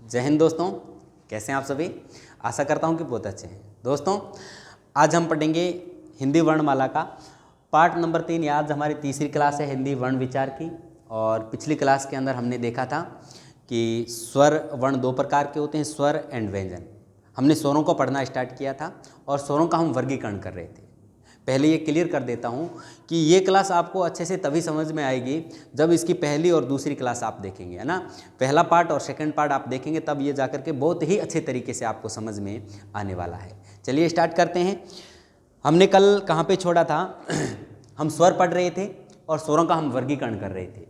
जय हिंद दोस्तों, कैसे हैं आप सभी। आशा करता हूं कि बहुत अच्छे हैं। दोस्तों, आज हम पढ़ेंगे हिंदी वर्णमाला का पार्ट नंबर 3। आज हमारी तीसरी क्लास है हिंदी वर्ण विचार की। और पिछली क्लास के अंदर हमने देखा था कि स्वर वर्ण दो प्रकार के होते हैं, स्वर एंड व्यंजन। हमने स्वरों को पढ़ना स्टार्ट किया था और स्वरों का हम वर्गीकरण कर रहे थे। पहले ये क्लियर कर देता हूँ कि ये क्लास आपको अच्छे से तभी समझ में आएगी जब इसकी पहली और दूसरी क्लास आप देखेंगे, है ना। पहला पार्ट और सेकंड पार्ट आप देखेंगे तब ये जाकर के बहुत ही अच्छे तरीके से आपको समझ में आने वाला है। चलिए स्टार्ट करते हैं। हमने कल कहाँ पे छोड़ा था हम स्वर पढ़ रहे थे और स्वरों का हम वर्गीकरण कर रहे थे।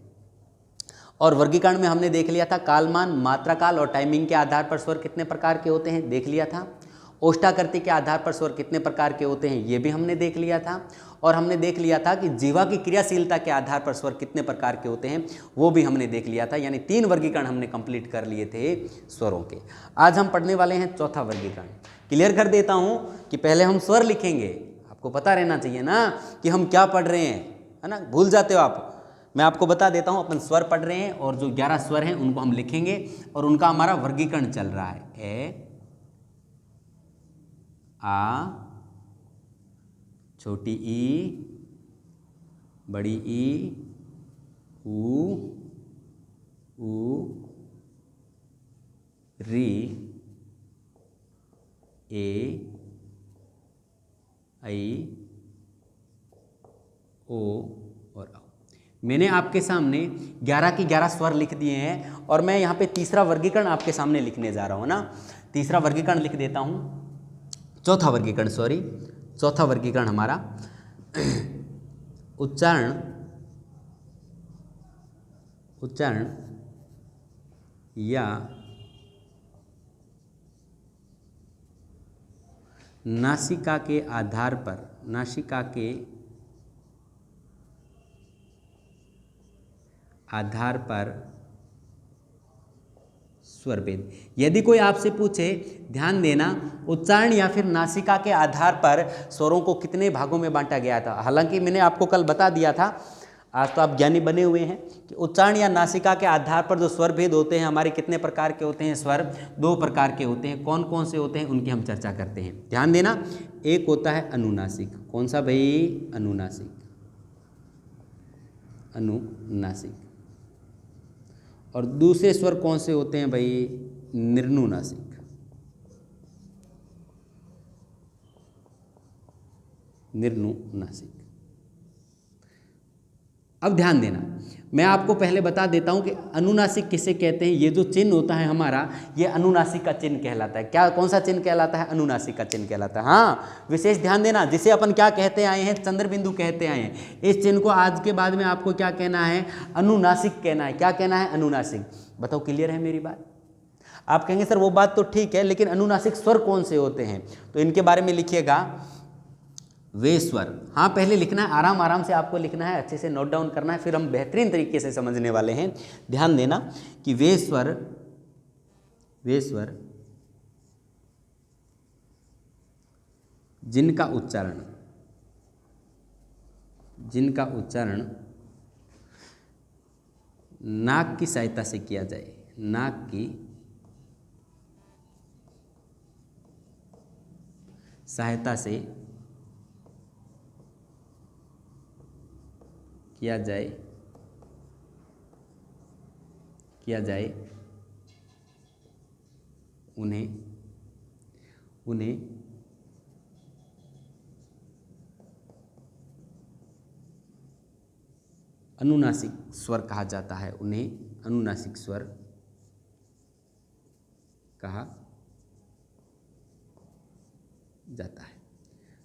और वर्गीकरण में हमने देख लिया था कालमान, मात्रा काल और टाइमिंग के आधार पर स्वर कितने प्रकार के होते हैं, देख लिया था। ओष्ठाकृति के आधार पर स्वर कितने प्रकार के होते हैं, ये भी हमने देख लिया था। और हमने देख लिया था कि जीवा की क्रियाशीलता के आधार पर स्वर कितने प्रकार के होते हैं, वो भी हमने देख लिया था। यानी 3 वर्गीकरण हमने कंप्लीट कर लिए थे स्वरों के। आज हम पढ़ने वाले हैं चौथा वर्गीकरण। क्लियर कर देता हूं कि पहले हम स्वर लिखेंगे। आपको पता रहना चाहिए ना कि हम क्या पढ़ रहे हैं, है ना। भूल जाते हो आप। मैं आपको बता देता हूं, अपन स्वर पढ़ रहे हैं और जो 11 स्वर हैं उनको हम लिखेंगे और उनका हमारा वर्गीकरण चल रहा है। ए, आ, छोटी ई, बड़ी ई, ऊ, री, ए, आई, ओ और औ। मैंने आपके सामने 11 की 11 स्वर लिख दिए हैं और मैं यहाँ पे तीसरा वर्गीकरण आपके सामने लिखने जा रहा हूँ ना। तीसरा वर्गीकरण लिख देता हूँ। चौथा वर्गीकरण हमारा उच्चारण या नासिका के आधार पर स्वर भेद। यदि कोई आपसे पूछे, ध्यान देना, उच्चारण या फिर नासिका के आधार पर स्वरों को कितने भागों में बांटा गया था। हालांकि मैंने आपको कल बता दिया था, आज तो आप ज्ञानी बने हुए हैं, कि उच्चारण या नासिका के आधार पर जो स्वर भेद होते हैं हमारे कितने प्रकार के होते हैं। स्वर 2 प्रकार के होते हैं। कौन कौन से होते हैं उनकी हम चर्चा करते हैं। ध्यान देना, एक होता है अनुनासिक। कौन सा भाई? अनुनासिक। और दूसरे स्वर कौन से होते हैं भाई? निर्नुनासिक। अब ध्यान देना, मैं आपको पहले बता देता हूं कि अनुनासिक किसे कहते हैं। ये जो चिन्ह होता है हमारा, ये अनुनासिक का चिन्ह कहलाता है। क्या, कौन सा चिन्ह कहलाता है? अनुनासिक का चिन्ह कहलाता है। हाँ, विशेष ध्यान देना, जिसे अपन क्या कहते आए हैं? चंद्र बिंदु कहते आए हैं। इस चिन्ह को आज के बाद में आपको क्या कहना है? अनुनासिक कहना है। क्या कहना है? अनुनासिक। बताओ, क्लियर है मेरी बात? आप कहेंगे सर वो बात तो ठीक है, लेकिन अनुनासिक स्वर कौन से होते हैं? तो इनके बारे में लिखिएगा, वे स्वर। हाँ, पहले लिखना है, आराम आराम से आपको लिखना है, अच्छे से नोट डाउन करना है, फिर हम बेहतरीन तरीके से समझने वाले हैं। ध्यान देना कि वे स्वर जिनका उच्चारण नाक की सहायता से किया जाए, नाक की सहायता से किया जाए, उन्हें अनुनासिक स्वर कहा जाता है। उन्हें अनुनासिक स्वर कहा जाता है।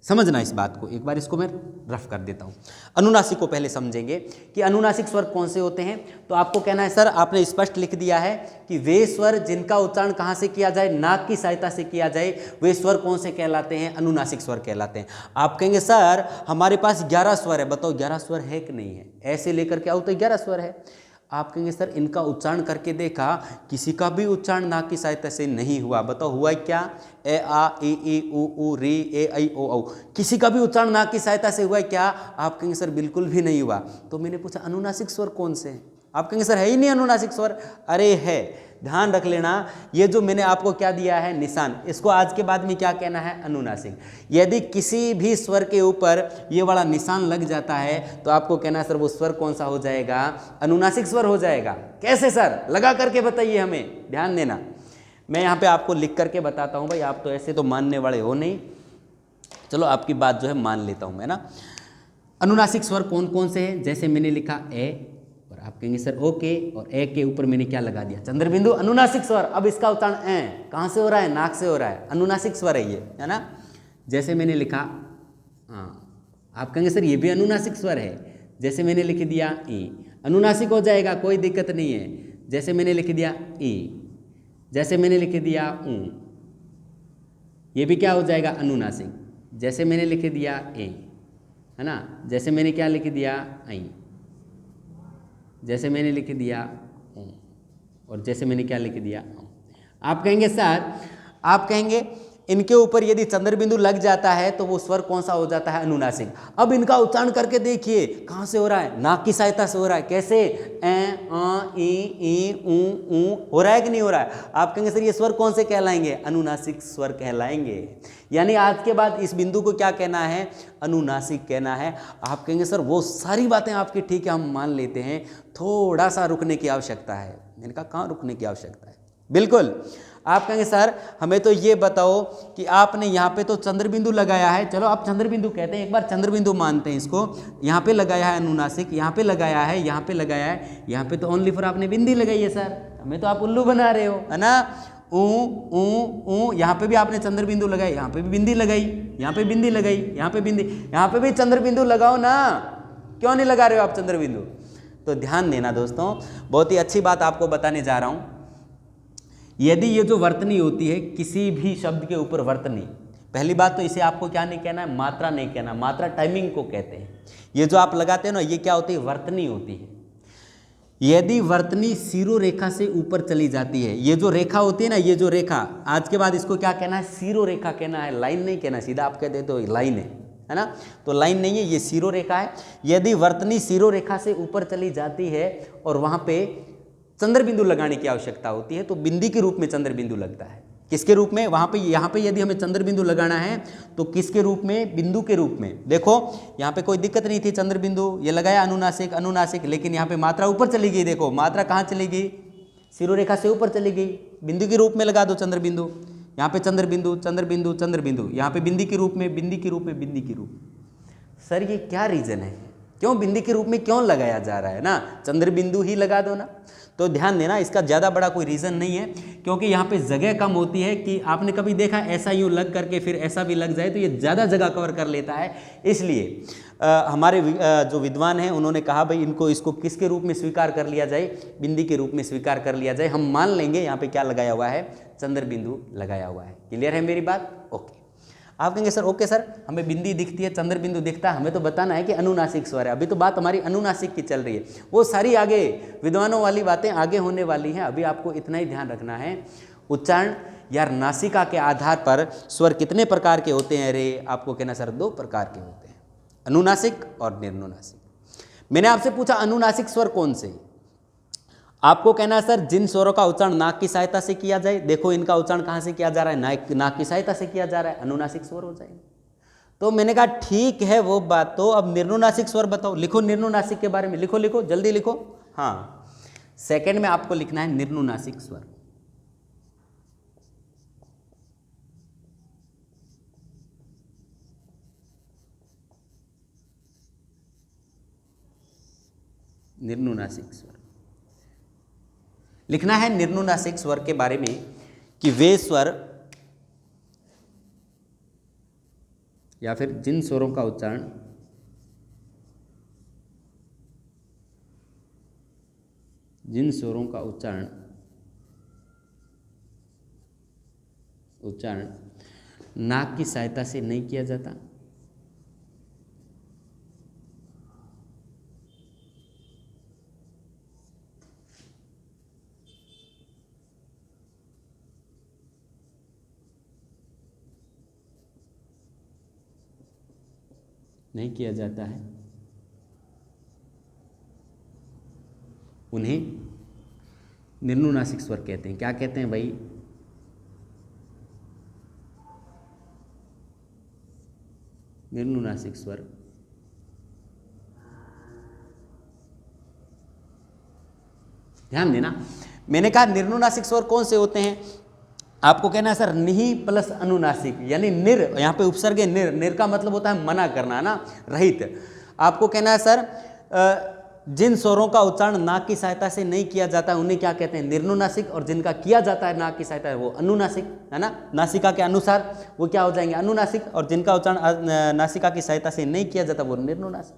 समझना इस बात को, एक बार इसको मैं रफ कर देता हूँ। अनुनासिक को पहले समझेंगे कि अनुनासिक स्वर कौन से होते हैं। तो आपको कहना है, सर आपने स्पष्ट लिख दिया है कि वे स्वर जिनका उच्चारण कहाँ से किया जाए? नाक की सहायता से किया जाए, वे स्वर कौन से कहलाते हैं? अनुनासिक स्वर कहलाते हैं। आप कहेंगे सर हमारे पास 11 स्वर है, बताओ 11 स्वर है कि नहीं है? ऐसे लेकर के आओ तो 11 स्वर है। आप कहेंगे सर इनका उच्चारण करके देखा, किसी का भी उच्चारण नाक की सहायता से नहीं हुआ। बताओ हुआ क्या? ए आ ई ई उ री ए ऐ ओ औ, किसी का भी उच्चारण नाक की सहायता से हुआ क्या? आप कहेंगे सर बिल्कुल भी नहीं हुआ। तो मैंने पूछा अनुनासिक स्वर कौन से हैं? आप कहेंगे सर है ही नहीं अनुनासिक स्वर। अरे है, ध्यान रख लेना, ये जो मैंने आपको क्या दिया है निशान, इसको आज के बाद में क्या कहना है, अनुनासिक। यदि किसी भी स्वर के ऊपर ये वाला निशान लग जाता है तो आपको कहना है सर वो स्वर कौन सा हो जाएगा, अनुनासिक स्वर हो जाएगा। कैसे सर, लगा करके बताइए हमें, ध्यान देना। मैं यहाँ पे आपको लिख करके बताता हूँ भाई, आप तो ऐसे तो मानने वाले हो नहीं, चलो आपकी बात जो है मान लेता हूँ मैं ना। अनुनासिक स्वर कौन कौन से हैं, जैसे मैंने लिखा ए, और आप कहेंगे सर ओके, और ए के ऊपर मैंने क्या लगा दिया, चंद्रबिंदु, अनुनासिक स्वर। अब इसका उच्चारण ए कहाँ से हो रहा है, नाक से हो रहा है, अनुनासिक स्वर है ये, है ना। जैसे मैंने लिखा, हाँ आप कहेंगे सर ये भी अनुनासिक स्वर है, जैसे मैंने लिख दिया ई, अनुनासिक हो जाएगा, कोई दिक्कत नहीं है। जैसे मैंने लिख दिया ई, जैसे मैंने लिख दिया ऊ, ये भी क्या हो जाएगा, अनुनासिक। जैसे मैंने लिख दिया ए, है ना, जैसे मैंने क्या लिख दिया आई, जैसे मैंने लिख दिया ऊ, और जैसे मैंने क्या लिख दिया ऊ। आप कहेंगे सर, आप कहेंगे इनके ऊपर यदि चंद्रबिंदु लग जाता है तो वो स्वर कौन सा हो जाता है, अनुनासिक। अब इनका उच्चारण करके देखिए, कहाँ से हो रहा है, नाक की सहायता से हो रहा है। कैसे, ए आ ई ऊ हो रहा है कि नहीं हो रहा है। आप कहेंगे सर ये स्वर कौन से कहलाएंगे, अनुनासिक स्वर कहलाएंगे। यानी आज के बाद इस बिंदु को क्या कहना है, अनुनासिक कहना है। आप कहेंगे सर वो सारी बातें आपकी ठीक है, हम मान लेते हैं, थोड़ा सा रुकने की आवश्यकता है। मैंने कहा कहाँ रुकने की आवश्यकता है, बिल्कुल। आप कहेंगे सर हमें तो ये बताओ कि आपने यहाँ पे तो चंद्रबिंदु लगाया है, चलो आप चंद्रबिंदु कहते हैं, एक बार चंद्रबिंदु मानते हैं इसको। यहाँ पे लगाया है अनुनासिक, यहाँ पे लगाया है, यहाँ पे लगाया है, यहाँ पे तो ओनली फॉर आपने बिंदी लगाई है सर, हमें तो आप उल्लू बना रहे हो, है ना। ऊ, यहाँ पे भी आपने चंद्रबिंदु लगाई, यहाँ पे भी बिंदी लगाई, यहाँ पे बिंदी लगाई, यहाँ पे बिंदी, यहाँ पे भी चंद्रबिंदु लगाओ ना, क्यों नहीं लगा रहे हो आप चंद्रबिंदु। तो ध्यान देना दोस्तों, बहुत ही अच्छी बात आपको बताने जा रहा हूँ। यदि ये जो वर्तनी होती है, किसी भी शब्द के ऊपर वर्तनी, पहली बात तो इसे आपको क्या नहीं कहना है, मात्रा नहीं कहना, मात्रा टाइमिंग को कहते हैं। ये जो आप लगाते हैं ना, ये क्या होती है, वर्तनी होती है। यदि वर्तनी सीरो रेखा से ऊपर चली जाती है, ये जो रेखा होती है ना, ये जो रेखा, आज के बाद इसको क्या कहना है, सीरो रेखा कहना है, लाइन नहीं कहना। सीधा आप कहते तो लाइन है ना, तो लाइन नहीं है, ये सीरो रेखा है। यदि वर्तनी सीरो रेखा से ऊपर चली जाती है और वहाँ पे चंद्रबिंदु लगाने की आवश्यकता होती है, तो बिंदी के रूप में चंद्रबिंदु लगता है। किसके रूप में, वहाँ पे, यहाँ पे यदि हमें चंद्रबिंदु लगाना है तो किसके रूप में, बिंदु के रूप में। देखो यहाँ पे कोई दिक्कत नहीं थी, चंद्रबिंदु ये लगाया, अनुनासिक अनुनासिक, लेकिन यहाँ पे मात्रा ऊपर चली गई। देखो मात्रा कहाँ चली गई, शिरोरेखा से ऊपर चली गई। बिंदु के रूप में लगा दो चंद्रबिंदु, यहाँ पे चंद्रबिंदु चंद्रबिंदु चंद्रबिंदु, यहाँ पे बिंदी के रूप में, बिंदी के रूप में, बिंदी के रूप। सर ये क्या रीज़न है, क्यों बिंदी के रूप में क्यों लगाया जा रहा है ना, चंद्रबिंदु ही लगा दो ना। तो ध्यान देना, इसका ज़्यादा बड़ा कोई रीज़न नहीं है, क्योंकि यहाँ पे जगह कम होती है। कि आपने कभी देखा ऐसा यूँ लग करके फिर ऐसा भी लग जाए, तो ये ज़्यादा जगह कवर कर लेता है। इसलिए हमारे जो विद्वान हैं उन्होंने कहा भाई इसको किसके रूप में स्वीकार कर लिया जाए, बिंदी के रूप में स्वीकार कर लिया जाए। हम मान लेंगे यहाँ पे क्या लगाया हुआ है, चंद्रबिंदु लगाया हुआ है। क्लियर है मेरी बात, ओके। आप कहेंगे सर ओके सर, हमें बिंदी दिखती है, चंद्रबिंदु दिखता है, हमें तो बताना है कि अनुनासिक स्वर है। अभी तो बात हमारी अनुनासिक की चल रही है, वो सारी आगे विद्वानों वाली बातें आगे होने वाली हैं। अभी आपको इतना ही ध्यान रखना है, उच्चारण या नासिका के आधार पर स्वर कितने प्रकार के होते हैं। रे आपको कहना सर 2 प्रकार के होते हैं, अनुनासिक और निर्नुनासिक। मैंने आपसे पूछा अनुनासिक स्वर कौन से, आपको कहना है सर जिन स्वरों का उच्चारण नाक की सहायता से किया जाए। देखो इनका उच्चारण कहाँ से किया जा रहा है, नाक की सहायता से किया जा रहा है, अनुनासिक स्वर हो जाएंगे। तो मैंने कहा ठीक है वो बात, तो अब निर्नुनासिक स्वर बताओ। लिखो निर्नुनासिक के बारे में, लिखो लिखो जल्दी लिखो। हाँ, सेकंड में आपको लिखना है निर्नुनासिक स्वर। निर्नुनासिक स्वर लिखना है। निर्नुनासिक स्वर के बारे में कि वे स्वर या फिर जिन स्वरों का उच्चारण नाक की सहायता से नहीं किया जाता, नहीं किया जाता है, उन्हें निर्नुनासिक स्वर कहते हैं। क्या कहते हैं भाई? निर्नुनासिक स्वर। ध्यान देना, मैंने कहा निर्नुनासिक स्वर कौन से होते हैं? आपको कहना है सर निहि प्लस अनुनासिक, यानी निर, यहाँ पे उपसर्ग है निर। निर का मतलब होता है मना करना ना, रहित। आपको कहना है सर जिन स्वरों का उच्चारण नाक की सहायता से नहीं किया जाता है उन्हें क्या कहते हैं? निर्नुनासिक। और जिनका किया जाता है नाक की सहायता है वो अनुनासिक, है ना, नासिका के अनुसार वो क्या हो जाएंगे? अनुनासिक। और जिनका उच्चारण नासिका की सहायता से नहीं किया जाता वो निर्नुनासिक।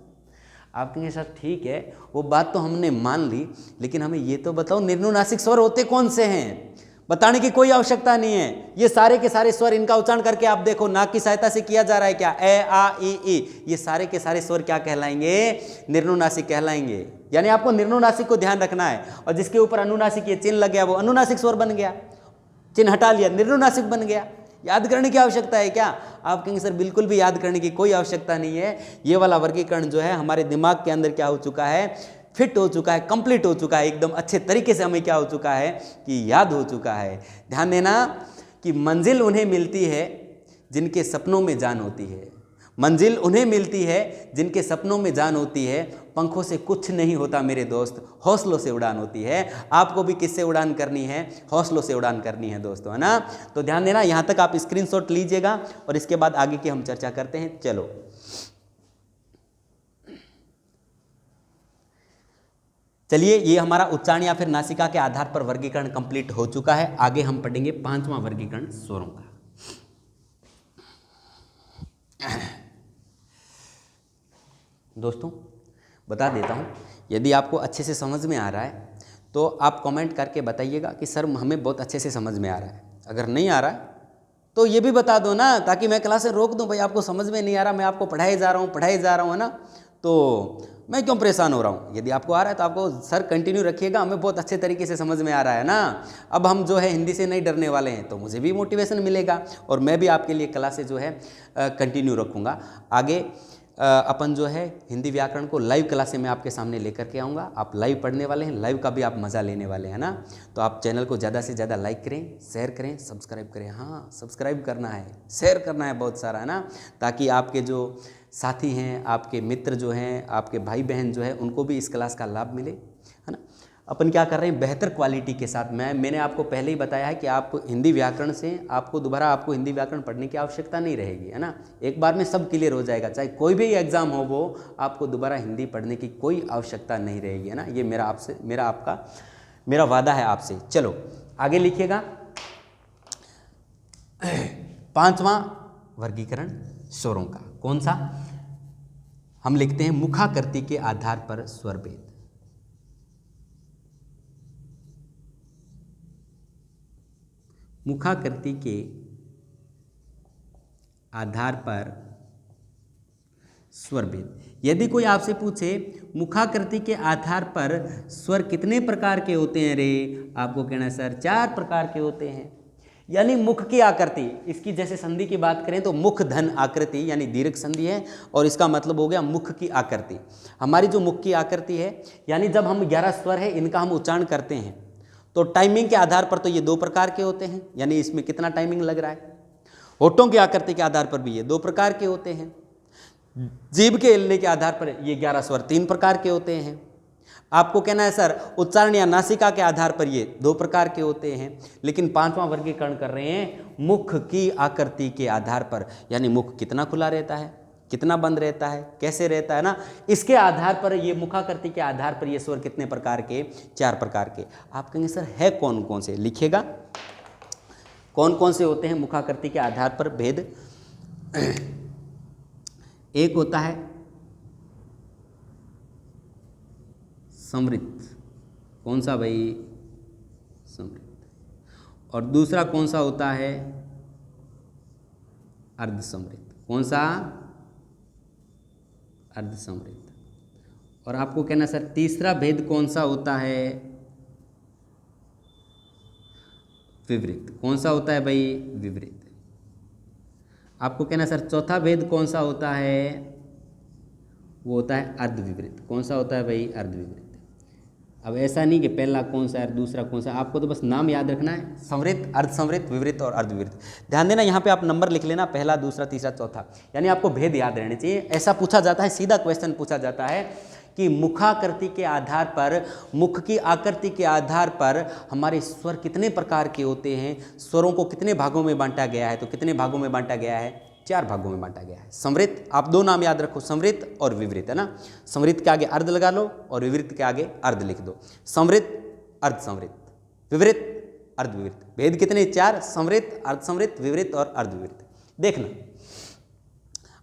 आप कहेंगे सर ठीक है, वो बात तो हमने मान ली, लेकिन हमें ये तो बताओ निर्नुनासिक स्वर होते कौन से हैं? बताने की कोई आवश्यकता नहीं है। ये सारे के सारे स्वर, इनका उच्चारण करके आप देखो, नाक की सहायता से किया जा रहा है क्या? ए आ ई, ये सारे के सारे स्वर क्या कहलाएंगे? निर्नुनासिक कहलाएंगे। यानी आपको निर्नुनासिक को ध्यान रखना है। और जिसके ऊपर अनुनासिक ये चिन्ह लग गया वो अनुनासिक स्वर बन गया, चिन्ह हटा लिया निर्नुनासिक बन गया। याद करने की आवश्यकता है क्या? आप कहेंगे सर बिल्कुल भी याद करने की कोई आवश्यकता नहीं है। ये वाला वर्गीकरण जो है हमारे दिमाग के अंदर क्या हो चुका है? फिट हो चुका है, कंप्लीट हो चुका है, एकदम अच्छे तरीके से हमें क्या हो चुका है कि याद हो चुका है। ध्यान देना कि मंजिल उन्हें मिलती है जिनके सपनों में जान होती है। मंजिल उन्हें मिलती है जिनके सपनों में जान होती है। पंखों से कुछ नहीं होता मेरे दोस्त, हौसलों से उड़ान होती है। आपको भी किससे उड़ान करनी है? हौसलों से उड़ान करनी है दोस्तों, है ना। तो ध्यान देना, यहाँ तक आप स्क्रीनशॉट लीजिएगा और इसके बाद आगे की हम चर्चा करते हैं। चलो चलिए, ये हमारा उच्चारण या फिर नासिका के आधार पर वर्गीकरण कंप्लीट हो चुका है। आगे हम पढ़ेंगे पांचवां वर्गीकरण स्वरों का। दोस्तों बता देता हूँ, यदि आपको अच्छे से समझ में आ रहा है तो आप कमेंट करके बताइएगा कि सर हमें बहुत अच्छे से समझ में आ रहा है। अगर नहीं आ रहा है तो ये भी बता दो ना, ताकि मैं क्लासें रोक दूं। भाई आपको समझ में नहीं आ रहा, मैं आपको पढ़ाए जा रहा हूँ, है ना, तो मैं क्यों परेशान हो रहा हूँ? यदि आपको आ रहा है तो आपको सर कंटिन्यू रखिएगा, हमें बहुत अच्छे तरीके से समझ में आ रहा है ना। अब हम जो है हिंदी से नहीं डरने वाले हैं, तो मुझे भी मोटिवेशन मिलेगा और मैं भी आपके लिए क्लासें जो है कंटिन्यू रखूँगा। आगे अपन जो है हिंदी व्याकरण को लाइव क्लासे में आपके सामने लेकर के आऊँगा। आप लाइव पढ़ने वाले हैं, लाइव का भी आप मज़ा लेने वाले हैं ना। तो आप चैनल को ज़्यादा से ज़्यादा लाइक करें, शेयर करें, सब्सक्राइब करें। हाँ, सब्सक्राइब करना है, शेयर करना है बहुत सारा, है ना, ताकि आपके जो साथी हैं, आपके मित्र जो हैं, आपके भाई बहन जो है, उनको भी इस क्लास का लाभ मिले, है ना। अपन क्या कर रहे हैं? बेहतर क्वालिटी के साथ। मैंने आपको पहले ही बताया है कि आप हिंदी व्याकरण से आपको हिंदी व्याकरण पढ़ने की आवश्यकता नहीं रहेगी, है ना। एक बार में सब क्लियर हो जाएगा, चाहे कोई भी एग्जाम हो वो, आपको दोबारा हिंदी पढ़ने की कोई आवश्यकता नहीं रहेगी, है ना। ये मेरा वादा है आपसे। चलो आगे लिखिएगा। पांचवा वर्गीकरण स्वरों का कौन सा? हम लिखते हैं मुखाकृति के आधार पर स्वर भेद। मुखाकृति के आधार पर स्वर भेद। यदि कोई आपसे पूछे मुखाकृति के आधार पर स्वर कितने प्रकार के होते हैं रे, आपको कहना है सर 4 प्रकार के होते हैं। यानी मुख की आकृति, इसकी जैसे संधि की बात करें तो मुख धन आकृति यानी दीर्घ संधि है, और इसका मतलब हो गया मुख की आकृति। हमारी जो मुख की आकृति है, यानी जब हम 11 स्वर है इनका हम उच्चारण करते हैं तो टाइमिंग के आधार पर तो ये 2 प्रकार के होते हैं, यानी इसमें कितना टाइमिंग लग रहा है। होठों की आकृति के आधार पर भी ये 2 प्रकार के होते हैं। जीभ के हिलने के आधार पर ये 11 स्वर 3 प्रकार के होते हैं। आपको कहना है सर उच्चारण या नासिका के आधार पर ये 2 प्रकार के होते हैं। लेकिन पांचवा वर्गीकरण कर रहे हैं मुख की आकृति के आधार पर, यानी मुख कितना खुला रहता है, कितना बंद रहता है, कैसे रहता है ना, इसके आधार पर ये मुखाकृति के आधार पर ये स्वर कितने प्रकार के? 4 प्रकार के। आप कहेंगे सर है कौन कौन से? लिखिएगा कौन कौन से होते हैं मुखाकृति के आधार पर भेद। एक होता है समृद्ध। कौन सा भाई? समृद्ध। और दूसरा कौन सा होता है? अर्ध समृद्ध। कौन सा? अर्ध समृद्ध। और आपको कहना सर तीसरा भेद कौन सा होता है? विवृत। कौन सा होता है भाई? विवृत। आपको कहना सर चौथा भेद कौन सा होता है? वो होता है अर्धविवृत। कौन सा होता है भाई? अर्धविवृत। अब ऐसा नहीं कि पहला कौन सा है दूसरा कौन सा, आपको तो बस नाम याद रखना है, संवृत्त, अर्धसंवृत्त, विवृत्त और अर्धविवृत्त। ध्यान देना यहाँ पे आप नंबर लिख लेना, पहला, दूसरा, तीसरा, चौथा, यानी आपको भेद याद रहने चाहिए। ऐसा पूछा जाता है, सीधा क्वेश्चन पूछा जाता है कि मुखाकृति के आधार पर, मुख की आकृति के आधार पर हमारे स्वर कितने प्रकार के होते हैं, स्वरों को कितने भागों में बांटा गया है, तो कितने भागों में बांटा गया है, 4 भागों में बांटा गया है। संवृत्त, आप 2 नाम याद रखो, संवृत्त और विवृत्त, है ना। संवृत्त के आगे अर्ध लगा लो और विवृत्त के आगे अर्ध लिख दो। संवृत्त, अर्धसंवृत्त, विवृत्त, अर्धविवृत्त। भेद कितने, 4, संवृत्त, अर्धसंवृत्त, विवृत्त और अर्धविवृत्त। देखना,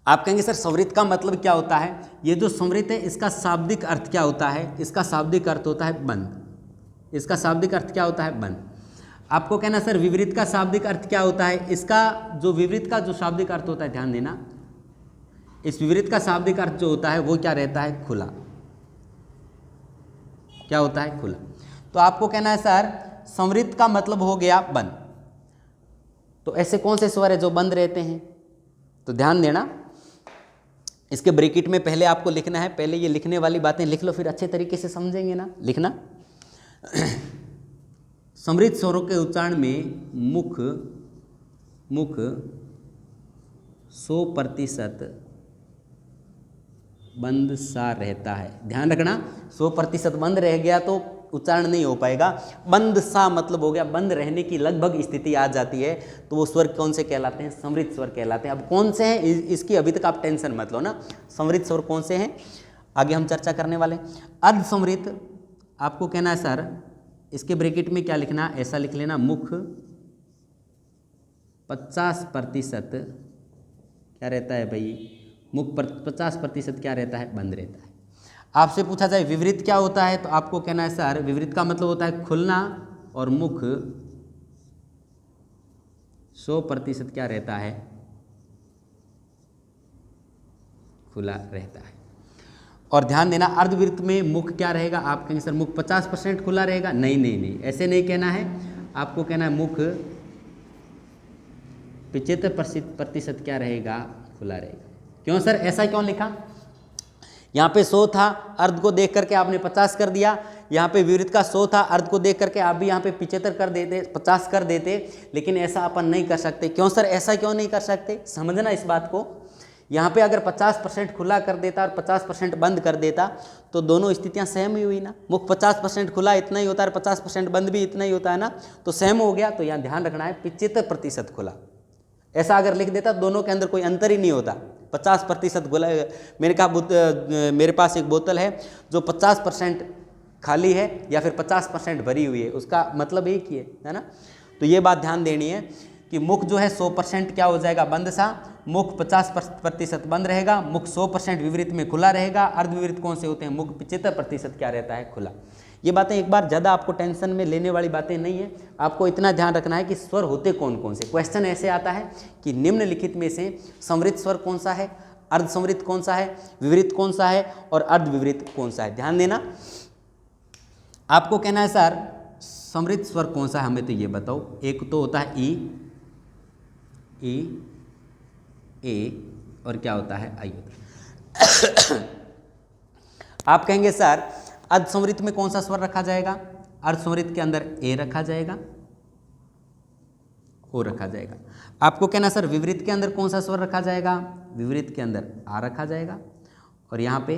आप कहेंगे सर संवृत्त का मतलब क्या होता है, ये जो संवृत्त है इसका शाब्दिक अर्थ क्या होता है, इसका शाब्दिक अर्थ होता है बंद। इसका शाब्दिक अर्थ क्या होता है, बंद। आपको कहना सर विवृत्त का शाब्दिक अर्थ क्या होता है, इसका जो विवृत्त का जो शाब्दिक अर्थ होता है, ध्यान देना, इस विवृत्त का शाब्दिक अर्थ जो होता है वो क्या रहता है, खुला। क्या होता है, खुला। तो आपको कहना है सर संवृत्त का मतलब हो गया बंद, तो ऐसे कौन से स्वर है जो बंद रहते हैं, तो ध्यान देना, इसके ब्रैकेट में पहले आपको लिखना है, पहले ये लिखने वाली बातें लिख लो, फिर अच्छे तरीके से समझेंगे ना। लिखना, समृद्ध स्वरों के उच्चारण में मुख 100% बंद सा रहता है। ध्यान रखना, 100% बंद रह गया तो उच्चारण नहीं हो पाएगा। बंद सा मतलब हो गया बंद रहने की लगभग स्थिति आ जाती है, तो वो स्वर कौन से कहलाते हैं, समृद्ध स्वर कहलाते हैं। अब कौन से हैं इसकी अभी तक आप टेंशन मत लो ना, समृद्ध स्वर कौन से हैं आगे हम चर्चा करने वाले। अर्ध समृद्ध, आपको कहना है सर इसके ब्रैकेट में क्या लिखना, ऐसा लिख लेना, मुख 50% क्या रहता है भाई, मुख 50% क्या रहता है, बंद रहता है। आपसे पूछा जाए विवृत्त क्या होता है, तो आपको कहना है सर विवृत्त का मतलब होता है खुलना, और मुख 100% क्या रहता है, खुला रहता है। और ध्यान देना, अर्धवृत्त में मुख क्या रहेगा, आप कहेंगे सर मुख 50% खुला रहेगा, नहीं, ऐसे नहीं कहना है, आपको कहना है मुख 75% क्या रहेगा, खुला रहेगा। क्यों सर, ऐसा क्यों लिखा, यहाँ पे 100 था, अर्ध को देख करके आपने 50 कर दिया, यहाँ पे विवृत्त का 100 था, अर्ध को देख करके आप भी यहाँ पे 75 कर देते, 50 कर देते, लेकिन ऐसा अपन नहीं कर सकते। क्यों सर, ऐसा क्यों नहीं कर सकते, समझना इस बात को। यहाँ पे अगर 50% खुला कर देता और 50% बंद कर देता तो दोनों स्थितियाँ सेम ही हुई ना। मुख 50% खुला इतना ही होता है, 50% बंद भी इतना ही होता है ना, तो सेम हो गया। तो यहाँ ध्यान रखना है 75% खुला, ऐसा अगर लिख देता दोनों के अंदर कोई अंतर ही नहीं होता। 50% खुला, मेरे पास एक बोतल है जो 50% खाली है या फिर 50% भरी हुई है, उसका मतलब एक ही है ना। तो ये बात ध्यान देनी है कि मुख जो है 100% क्या हो जाएगा, बंद सा, मुख 50% बंद रहेगा, मुख 100% विवृत्त में खुला रहेगा। अर्धविवृत्त कौन से होते हैं, मुख 75% क्या रहता है, खुला। ये बातें एक बार ज़्यादा आपको टेंशन में लेने वाली बातें नहीं है, आपको इतना ध्यान रखना है कि स्वर होते कौन कौन से। क्वेश्चन ऐसे आता है कि निम्नलिखित में से समृद्ध स्वर कौन सा है, अर्धसमृद्ध कौन सा है, विवृत्त कौन सा है और अर्धविवृत्त कौन सा है। ध्यान देना, आपको कहना है सर समृद्ध स्वर कौन सा है, हमें तो ये बताओ। एक तो होता है ई, ए, और क्या होता है, आई होता है। आप कहेंगे सर अर्धसमृद्ध में कौन सा स्वर रखा जाएगा, अर्धसमृद्ध के अंदर ए रखा जाएगा, ओ रखा जाएगा। आपको कहना सर विवृत्त के अंदर कौन सा स्वर रखा जाएगा, विवृत्त के अंदर आ रखा जाएगा, और यहाँ पे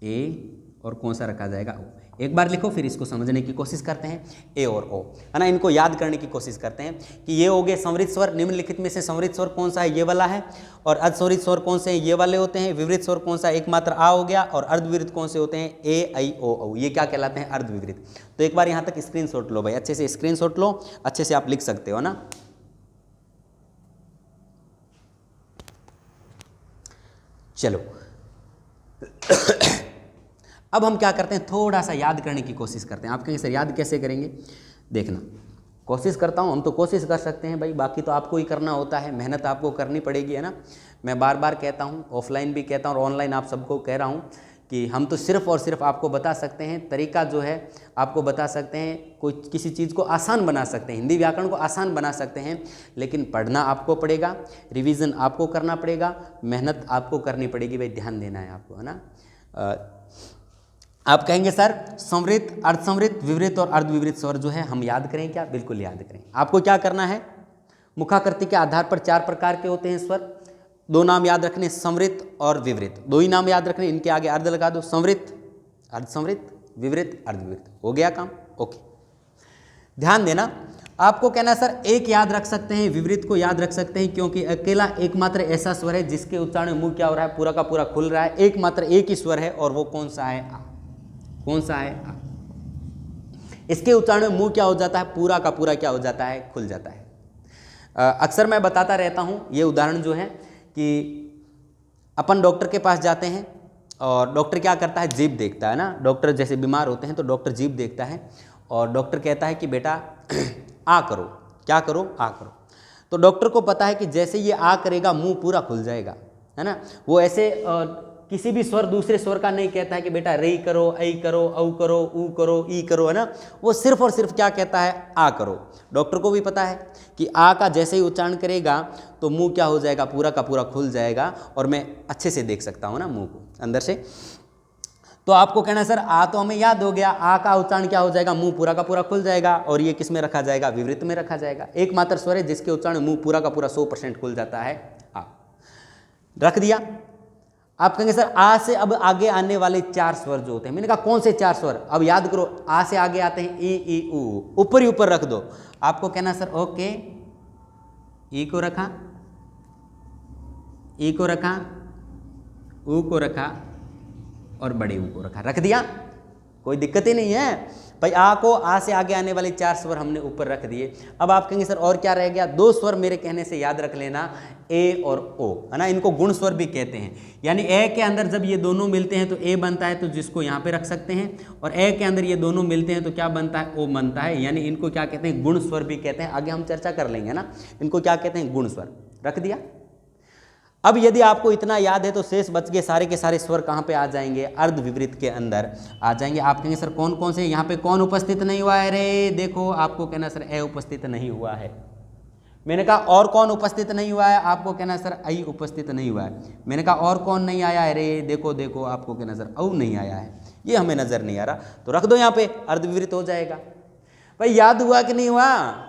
ए और कौन सा रखा जाएगा, ओ। एक बार लिखो फिर इसको समझने की कोशिश करते हैं, ए और ओ, है ना, इनको याद करने की कोशिश करते हैं कि ये हो गए समृद्ध स्वर। निम्नलिखित में से समृद्ध स्वर कौन सा है, ये वाला है, और अर्धसमृद्ध स्वर कौन से हैं, ये वाले होते हैं। विवृत्त स्वर कौन सा, एकमात्र आ हो गया, और अर्धविवृत्त कौन से होते हैं, ए, आई, ओ, औ, ये क्या कहलाते हैं, अर्धविवृत्त। तो एक बार यहाँ तक स्क्रीनशॉट लो भाई, अच्छे से स्क्रीनशॉट लो, अच्छे से आप लिख सकते हो ना। चलो अब हम क्या करते हैं, थोड़ा सा याद करने की कोशिश करते हैं। आप कहेंगे सर याद कैसे करेंगे, देखना कोशिश करता हूँ, हम तो कोशिश कर सकते हैं भाई, बाकी तो आपको ही करना होता है, मेहनत आपको करनी पड़ेगी, है ना। मैं बार बार कहता हूँ, ऑफलाइन भी कहता हूँ और ऑनलाइन आप सबको कह रहा हूँ कि हम तो सिर्फ और सिर्फ आपको बता सकते हैं, तरीका जो है आपको बता सकते हैं, कोई किसी चीज़ को आसान बना सकते हैं, हिंदी व्याकरण को आसान बना सकते हैं, लेकिन पढ़ना आपको पड़ेगा, रिवीजन आपको करना पड़ेगा, मेहनत आपको करनी पड़ेगी भाई, ध्यान देना है आपको, है ना। आप कहेंगे सर संवृत, अर्धसंवृत, विवृत और अर्धविवृत स्वर जो है हम याद करें क्या? बिल्कुल याद करें। आपको क्या करना है, मुखाकृति के आधार पर 4 प्रकार के होते हैं स्वर, 2 नाम याद रखने, संवृत और विवृत, 2 ही नाम याद रखने, इनके आगे अर्ध लगा दो, संवृत, अर्धसंवृत, विवृत, अर्धविवृत, हो गया काम। ओके, ध्यान देना, आपको कहना सर एक याद रख सकते हैं, विवृत को याद रख सकते हैं क्योंकि अकेला एकमात्र ऐसा स्वर है जिसके उच्चारण में मुंह क्या हो रहा है, पूरा का पूरा खुल रहा है, एकमात्र एक ही स्वर है और वो कौन सा है? आ। कौन सा है? आ। इसके उच्चारण में मुंह क्या हो जाता है, पूरा का पूरा क्या हो जाता है, खुल जाता है। अक्सर मैं बताता रहता हूँ ये उदाहरण जो है कि अपन डॉक्टर के पास जाते हैं और डॉक्टर क्या करता है, जीभ देखता है ना, डॉक्टर जैसे बीमार होते हैं तो डॉक्टर जीभ देखता है और डॉक्टर कहता है कि बेटा आ करो, क्या करो, आ करो। तो डॉक्टर को पता है कि जैसे ये आ करेगा मुंह पूरा खुल जाएगा, है ना। वो ऐसे किसी भी स्वर दूसरे स्वर का नहीं कहता है कि बेटा रे करो, ऐ करो, औ करो, ऊ करो, ई करो, है ना। वो सिर्फ और सिर्फ क्या कहता है, आ करो। डॉक्टर को भी पता है कि आ का जैसे ही उच्चारण करेगा तो मुंह क्या हो जाएगा, पूरा का पूरा खुल जाएगा और मैं अच्छे से देख सकता हूँ ना मुंह को अंदर से। तो आपको कहना सर आ तो हमें याद हो गया, आ का उच्चारण क्या हो जाएगा, मुंह पूरा का पूरा खुल जाएगा और ये किस में रखा जाएगा, विवृत में रखा जाएगा। एकमात्र स्वर है जिसके उच्चारण मुंह पूरा का पूरा 100% खुल जाता है, आ। रख दिया। आप कहेंगे सर आ से अब आगे आने वाले 4 स्वर जो होते हैं, मैंने कहा कौन से 4 स्वर, अब याद करो। आ से आगे आते हैं ई, ऊ, ऊपर ही ऊपर रख दो। आपको कहना सर ओके, ई को रखा, ई को रखा, ऊ को रखा और बड़े ऊ को रखा, रख दिया, कोई दिक्कत ही नहीं है भाई। आ को, आ से आगे आने वाले 4 स्वर हमने ऊपर रख दिए। अब आप कहेंगे सर और क्या रह गया, 2 स्वर मेरे कहने से याद रख लेना, ए और ओ, है ना। इनको गुण स्वर भी कहते हैं, यानी ए के अंदर जब ये दोनों मिलते हैं तो ए बनता है, तो जिसको यहाँ पे रख सकते हैं, और ए के अंदर ये दोनों मिलते हैं तो क्या बनता है, ओ बनता है, यानी इनको क्या कहते हैं, गुण स्वर भी कहते हैं। आगे हम चर्चा कर लेंगे ना, इनको क्या कहते हैं, गुण स्वर। रख दिया। अब यदि आपको इतना याद है तो शेष बच गए सारे के सारे स्वर कहाँ पे आ जाएंगे, अर्ध विवृत के अंदर आ जाएंगे। आप कहेंगे सर कौन कौन से, यहाँ पे कौन उपस्थित नहीं हुआ है, रे देखो, आपको कहना सर ए उपस्थित नहीं हुआ है। मैंने कहा और कौन उपस्थित नहीं हुआ है, आपको कहना सर आई उपस्थित नहीं हुआ है। मैंने कहा और कौन नहीं आया है, रे देखो देखो, आपको कहना सर औ नहीं आया है, ये हमें नजर नहीं आ रहा, तो रख दो यहाँ पे, अर्ध विवृत हो जाएगा। भाई याद हुआ कि नहीं हुआ,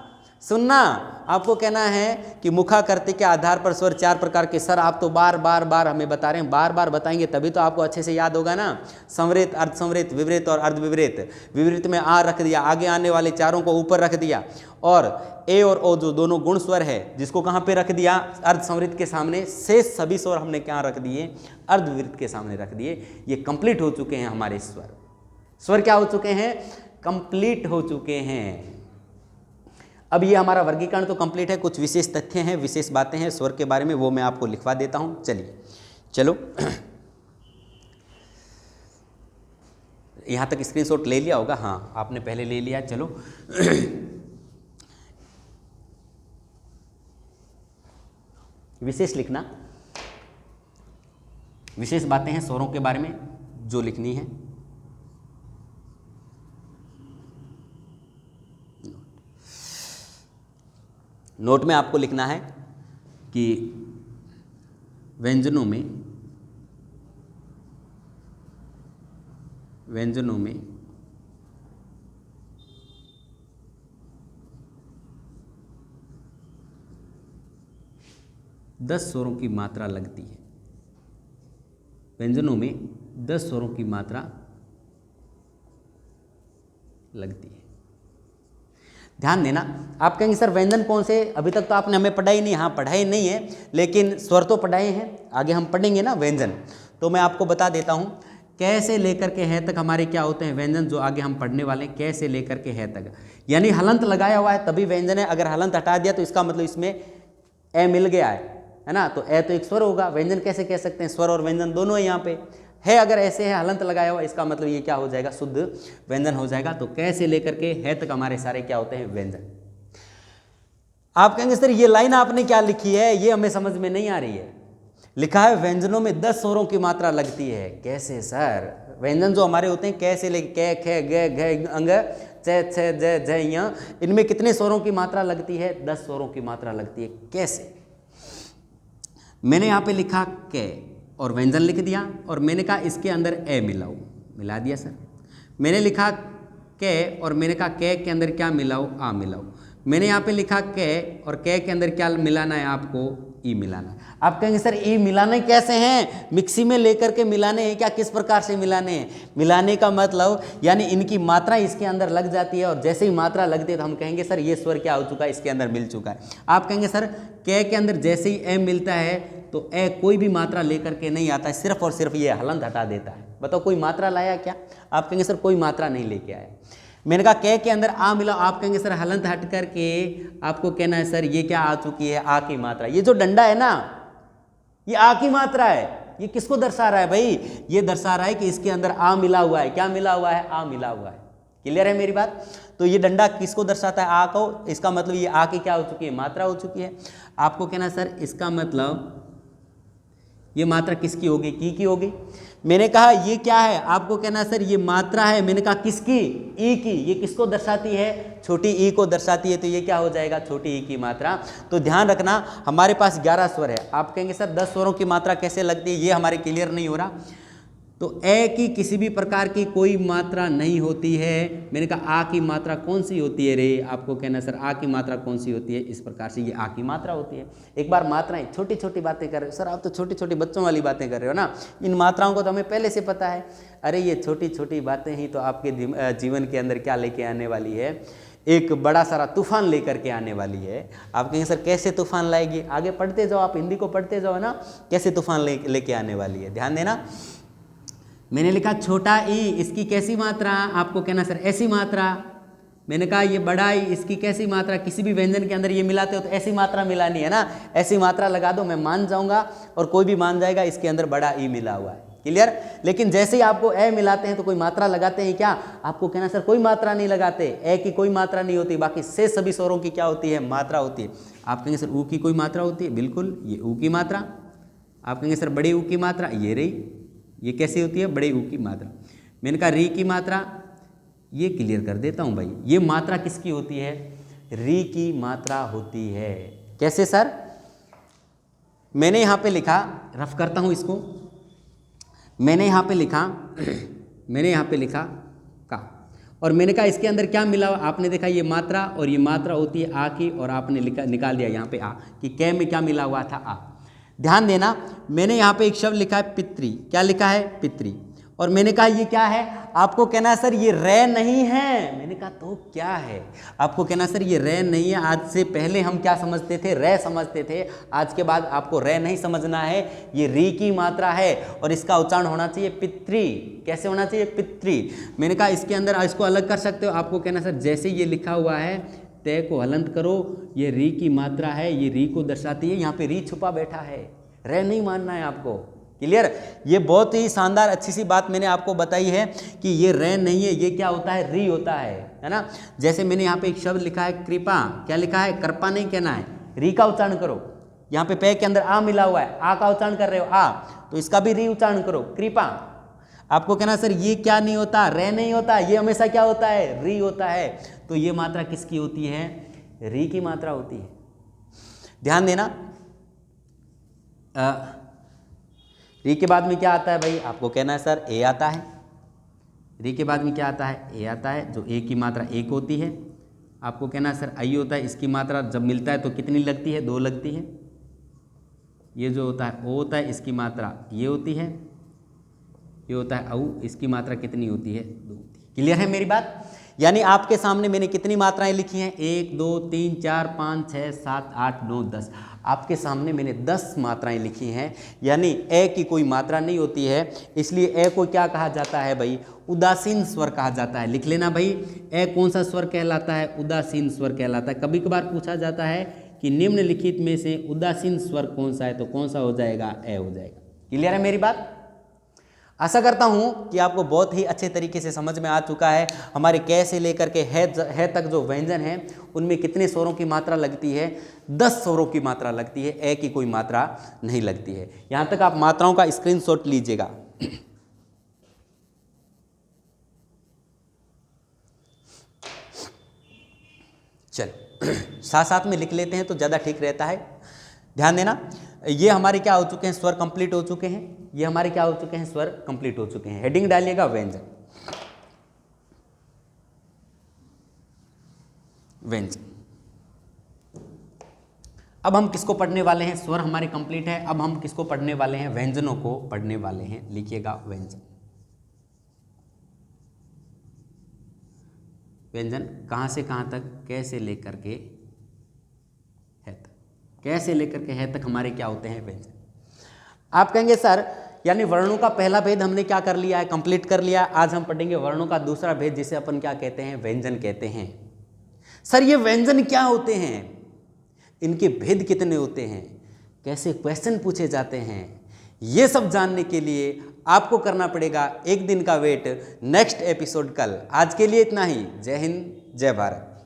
सुनना। आपको कहना है कि मुखाकृति के आधार पर स्वर 4 प्रकार के। सर आप तो बार बार बार हमें बता रहे हैं, बार बार बताएंगे तभी तो आपको अच्छे से याद होगा ना। संवृत, अर्धसंवृत, विवृत और अर्धविवृत। विवृत में आ रख दिया, आगे आने वाले 4 को ऊपर रख दिया, और ए और ओ जो दोनों गुण स्वर है जिसको कहाँ पे रख दिया, अर्धसंवृत के सामने। शेष सभी स्वर हमने क्या रख दिए, अर्धविवृत के सामने रख दिए। ये कंप्लीट हो चुके हैं हमारे स्वर। स्वर क्या हो चुके हैं, कंप्लीट हो चुके हैं। अब ये हमारा वर्गीकरण तो कंप्लीट है, कुछ विशेष तथ्य हैं, विशेष बातें हैं स्वर के बारे में, वो मैं आपको लिखवा देता हूं। चलिए चलो यहां तक स्क्रीनशॉट ले लिया होगा, हाँ आपने पहले ले लिया। चलो विशेष लिखना, विशेष बातें हैं स्वरों के बारे में जो लिखनी है। नोट में आपको लिखना है कि व्यंजनों में 10 स्वरों की मात्रा लगती है। व्यंजनों में 10 स्वरों की मात्रा लगती है। ध्यान देना। आप कहेंगे सर व्यंजन कौन से, अभी तक तो आपने हमें पढ़ाई नहीं, हाँ पढ़ाई नहीं है, लेकिन स्वर तो पढ़ाए हैं, आगे हम पढ़ेंगे ना व्यंजन। तो मैं आपको बता देता हूँ, कै से लेकर के है तक हमारे क्या होते हैं व्यंजन, जो आगे हम पढ़ने वाले हैं। कै से लेकर के है तक, यानी हलंत लगाया हुआ है तभी व्यंजन है। अगर हलंत हटा दिया तो इसका मतलब इसमें ए मिल गया है ना, तो ए तो एक स्वर होगा। व्यंजन कैसे कह सकते हैं, स्वर और व्यंजन दोनों है यहाँ पे है। अगर ऐसे है हलंत लगाया हुआ, इसका मतलब ये क्या हो जाएगा, शुद्ध व्यंजन हो जाएगा। तो कैसे लेकर के है तक हमारे सारे क्या होते हैं, व्यंजन। आप कहेंगे सर ये लाइन आपने क्या लिखी है, ये हमें समझ में नहीं आ रही है। लिखा है व्यंजनों में 10 स्वरों की मात्रा लगती है। कैसे सर, व्यंजन जो हमारे होते हैं कैसे ले, कै खे गे घे अंग च छ ज झ य, इनमें कितने स्वरों की मात्रा लगती है, 10 स्वरों की मात्रा लगती है। कैसे, मैंने यहाँ पे लिखा कै, और व्यंजन लिख दिया और मैंने कहा इसके अंदर ए मिलाओ, मिला दिया सर। मैंने लिखा के और मैंने कहा के अंदर क्या मिलाओ, आ मिलाओ। मैंने यहाँ पे लिखा के और के अंदर क्या मिलाना है आपको, ई मिलाना। आप कहेंगे सर ई मिलाने कैसे हैं, मिक्सी में लेकर के मिलाने हैं क्या, किस प्रकार से मिलाने हैं? मिलाने का मतलब यानी इनकी मात्रा इसके अंदर लग जाती है और जैसे ही मात्रा लगती है तो हम कहेंगे सर ये स्वर क्या हो चुका है, इसके अंदर मिल चुका है। आप कहेंगे सर के अंदर जैसे ही ए मिलता है तो ए कोई भी मात्रा लेकर के नहीं आता है, सिर्फ और सिर्फ ये हलंत हटा देता है। बताओ कोई मात्रा लाया क्या? आप कहेंगे सर कोई मात्रा नहीं लेके आया। मैंने कहा के अंदर आ मिला, आप कहेंगे सर हलंत हट करके आपको कहना है सर ये क्या आ चुकी है, आ की मात्रा। ये जो डंडा है ना ये आ की मात्रा है। ये किसको दर्शा रहा है भाई? ये दर्शा रहा है कि इसके अंदर आ मिला हुआ है। क्या मिला हुआ है? आ मिला हुआ है। क्लियर है मेरी बात? तो ये डंडा किसको दर्शाता है? आ को। इसका मतलब ये आ की क्या हो चुकी है, मात्रा हो चुकी है। आपको कहना सर इसका मतलब ये मात्रा किसकी होगी, की होगी। मैंने कहा ये क्या है, आपको कहना सर ये मात्रा है। मैंने कहा किसकी? ई की। ये किसको दर्शाती है? छोटी ई को दर्शाती है। तो ये क्या हो जाएगा, छोटी ई की मात्रा। तो ध्यान रखना हमारे पास 11 स्वर है। आप कहेंगे सर 10 स्वरों की मात्रा कैसे लगती है, ये हमारे क्लियर नहीं हो रहा। तो ए की किसी भी प्रकार की कोई मात्रा नहीं होती है। मैंने कहा आ की मात्रा कौन सी होती है रे? आपको कहना सर आ की मात्रा कौन सी होती है? इस प्रकार से ये आ की मात्रा होती है। एक बार मात्राएं, छोटी छोटी बातें कर रहे हो सर आप, तो छोटी छोटी बच्चों वाली बातें कर रहे हो ना। इन मात्राओं को तो हमें पहले से पता है। अरे ये छोटी छोटी बातें ही तो आपके जीवन के अंदर क्या लेके आने वाली है, एक बड़ा सारा तूफान लेकर के आने वाली है। आप कहेंगे सर कैसे तूफान लाएगी? आगे पढ़ते जाओ, आप हिंदी को पढ़ते जाओ ना, कैसे तूफान लेके आने वाली है। ध्यान देना। मैंने लिखा छोटा ई, इसकी कैसी मात्रा? आपको कहना सर ऐसी मात्रा। मैंने कहा ये बड़ा ई, इसकी कैसी मात्रा? किसी भी व्यंजन के अंदर ये मिलाते हो तो ऐसी मात्रा मिलानी है ना, ऐसी मात्रा लगा दो, मैं मान जाऊंगा और कोई भी मान जाएगा इसके अंदर बड़ा ई मिला हुआ है। क्लियर? लेकिन जैसे ही आपको ए मिलाते हैं तो कोई मात्रा लगाते हैं क्या? आपको कहना सर कोई मात्रा नहीं लगाते, ए की कोई मात्रा नहीं होती, बाकी से सभी स्वरों की क्या होती है, मात्रा होती है। आप कहेंगे सर ऊ की कोई मात्रा होती है? बिल्कुल, ये ऊ की मात्रा। आप कहेंगे सर बड़ी ऊ की मात्रा, ये रही, ये कैसी होती है, बड़े ऊ की मात्रा। मैंने कहा री की मात्रा, ये क्लियर कर देता हूं भाई, ये मात्रा किसकी होती है? री की मात्रा होती है। कैसे सर? मैंने यहां पे लिखा, रफ करता हूं इसको, मैंने यहां पे लिखा का, और मैंने कहा इसके अंदर क्या मिला? आपने देखा ये मात्रा, और ये मात्रा होती है आ की, और आपने निकाल दिया यहाँ पे आ कि कै में क्या मिला हुआ था, आ। ध्यान देना, मैंने यहाँ पे एक शब्द लिखा है पितरी। क्या लिखा है? पितरी। और मैंने कहा ये क्या है? आपको कहना सर ये रे नहीं है। मैंने कहा तो क्या है? आपको कहना सर ये रे नहीं है। आज से पहले हम क्या समझते थे? रे समझते थे। आज के बाद आपको रे नहीं समझना है, ये री की मात्रा है और इसका उच्चारण होना चाहिए पितरी। कैसे होना चाहिए? पितरी। मैंने कहा इसके अंदर इसको अलग कर सकते हो। आपको कहना सर जैसे ये लिखा हुआ है तय को हलंत करो, ये री की मात्रा है, ये री को दर्शाती है, यहाँ पे री छुपा बैठा है, रे नहीं मानना है आपको। क्लियर? ये बहुत ही शानदार अच्छी सी बात मैंने आपको बताई है कि ये रे नहीं है, ये क्या होता है? री होता है ना। जैसे मैंने यहाँ पे एक शब्द लिखा है कृपा। क्या लिखा है? कृपा नहीं कहना है, री का उच्चारण करो। यहाँ पे पे के अंदर आ मिला हुआ है, आ का उच्चारण कर रहे हो, आ, तो इसका भी री उच्चारण करो, कृपा। आपको कहना सर ये क्या नहीं होता? रे नहीं होता, ये हमेशा क्या होता है? री होता है। तो ये मात्रा किसकी होती है? री की मात्रा होती है। ध्यान देना। री के बाद में क्या आता है भाई? आपको कहना है सर ए आता है। री के बाद में क्या आता है? ए आता है, जो ए की मात्रा एक होती है। आपको कहना है सर आई होता है, इसकी मात्रा जब मिलता है तो कितनी लगती है? 2 लगती है। ये जो होता है ओ होता है, इसकी मात्रा ये होती है। ये होता है औ, इसकी मात्रा कितनी होती है? 2 होती है। क्लियर है मेरी बात? यानी आपके सामने मैंने कितनी मात्राएं लिखी हैं? 1 2 3 4 5 6 7 8 9 10। आपके सामने मैंने 10 मात्राएं लिखी हैं। यानी ए की कोई मात्रा नहीं होती है, इसलिए ए को क्या कहा जाता है भाई? उदासीन स्वर कहा जाता है। लिख लेना भाई, ए कौन सा स्वर कहलाता है? उदासीन स्वर कहलाता है। कभी कभार पूछा जाता है कि निम्नलिखित में से उदासीन स्वर कौन सा है, तो कौन सा हो जाएगा? ए हो जाएगा। क्लियर है मेरी बात? आशा करता हूं कि आपको बहुत ही अच्छे तरीके से समझ में आ चुका है हमारे कै से लेकर के है तक जो व्यंजन है उनमें कितने स्वरों की मात्रा लगती है। 10 स्वरों की मात्रा लगती है, ए की कोई मात्रा नहीं लगती है। यहां तक आप मात्राओं का स्क्रीनशॉट लीजिएगा। चलो साथ साथ में लिख लेते हैं तो ज़्यादा ठीक रहता है। ध्यान देना, ये हमारे क्या हो चुके हैं? स्वर कंप्लीट हो चुके हैं। ये हमारे क्या हो चुके हैं, स्वर कंप्लीट हो चुके हैं। हेडिंग डालिएगा व्यंजन, व्यंजन। अब हम किसको पढ़ने वाले हैं, स्वर हमारे कंप्लीट है, अब हम किसको पढ़ने वाले हैं, व्यंजनों को पढ़ने वाले हैं। लिखिएगा व्यंजन। व्यंजन कहाँ से कहाँ तक, कैसे लेकर के है तक, कैसे लेकर के है तक हमारे क्या होते हैं, व्यंजन। आप कहेंगे सर यानी वर्णों का पहला भेद हमने क्या कर लिया है, कंप्लीट कर लिया। आज हम पढ़ेंगे वर्णों का दूसरा भेद, जिसे अपन क्या कहते हैं, व्यंजन कहते हैं। सर ये व्यंजन क्या होते हैं, इनके भेद कितने होते हैं, कैसे क्वेश्चन पूछे जाते हैं, ये सब जानने के लिए आपको करना पड़ेगा एक दिन का वेट, नेक्स्ट एपिसोड कल। आज के लिए इतना ही। जय हिंद, जय भारत।